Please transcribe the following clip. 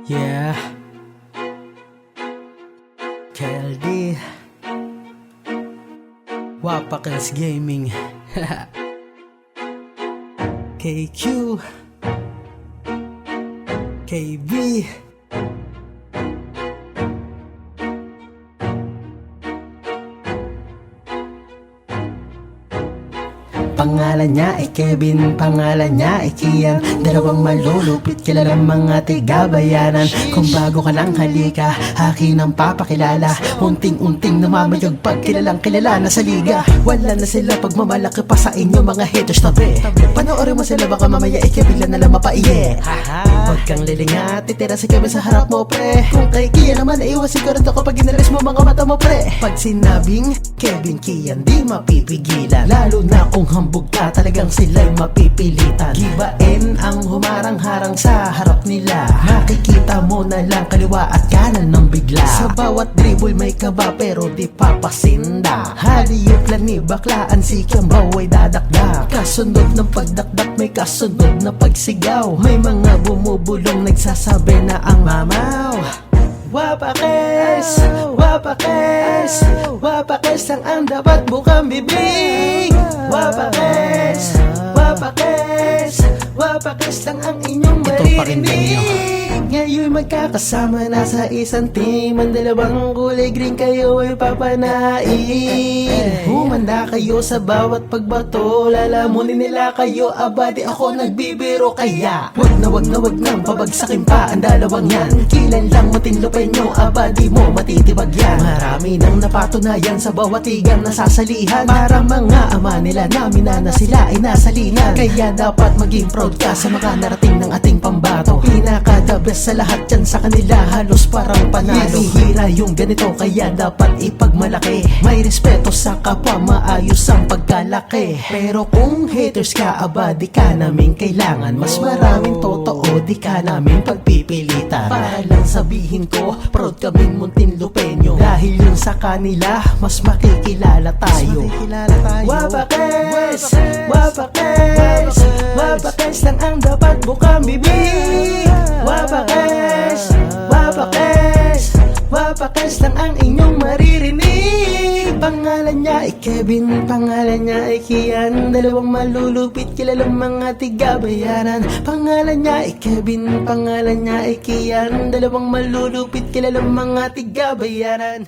Yeah, KLD Wapakers Gaming KQ KB Pangalan niya ay Kevin, pangalan niya ay Kian. Dalawang malulupit, kilalang mga tigabayanan. Kung bago ka lang halika, akin ang papakilala. Unting-unting namamayag pag kilalang kilala na sa liga. Wala na sila pagmamalaki pa sa inyo mga haters tabi. Panoorin mo sila baka mamaya ikibigla na lang mapaiye. Huwag kang lilingat, titira si Kevin sa harap mo pre. Kung kay Kian naman ay iwas sigurado ko pag inalis mo mga mata mo pre. Pag sinabing Kevin Kian di mapipigilan, lalo na kung hambog ka, talagang sila'y mapipilitan. Gibain ang humarang-harang sa harap nila. Makikita mo na lang kaliwa at kanan ng bigla. Sa bawat dribble may kaba pero di papasinda. Haliyot lang ni baklaan si Kiambaw ay dadakdak. Kasunod ng pagdakdak may kasunod na pagsigaw. May mga bumubulong nagsasabi na ang mamaw. Wapakers, wapakers, wapakers lang ang dapat bukang bibig. Wapakers, wapakers, wapakers lang ang inyong maririnig. Ngayon magkakasama na sa isang team. Ang dalawang kulay green kayo ay papanain. Humanda kayo sa bawat pagbato. Lalamunin nila kayo, abadi ako nagbibiro. Kaya wag na nang pabagsakin pa ang dalawang yan. Kilan lang matinlupin nyo, abadi mo matitibag yan. Marami nang napatunayan sa bawat tigang nasasalihan. Para mga ama nila namin na sila ay nasalinan. Kaya dapat maging proud ka sa mga narating ng ating pambato. Pinaka-the best sa lahat yan sa kanila, halos parang panalo. Hihira yung ganito kaya dapat ipagmalaki. May respeto sa kapwa, maayos ang pagkalaki. Pero kung haters ka, aba di ka namin kailangan. Mas maraming totoo, di ka namin pagpipilitan. Para lang sabihin ko, proud kaming Muntinlupeño. Dahil yung sa kanila, mas makikilala tayo. Wapakers, wapakers, wapakers lang ang dapat bukang bibig. Wapakers, wapakers, wapakers lang ang inyong maririnig. Pangalan niya ay Kevin, pangalan niya ay Kian. Dalawang malulupit, kilalang mga tigabayaran. Pangalan niya ay Kevin, pangalan niya ay Kian. Dalawang malulupit, kilalang mga tigabayaran.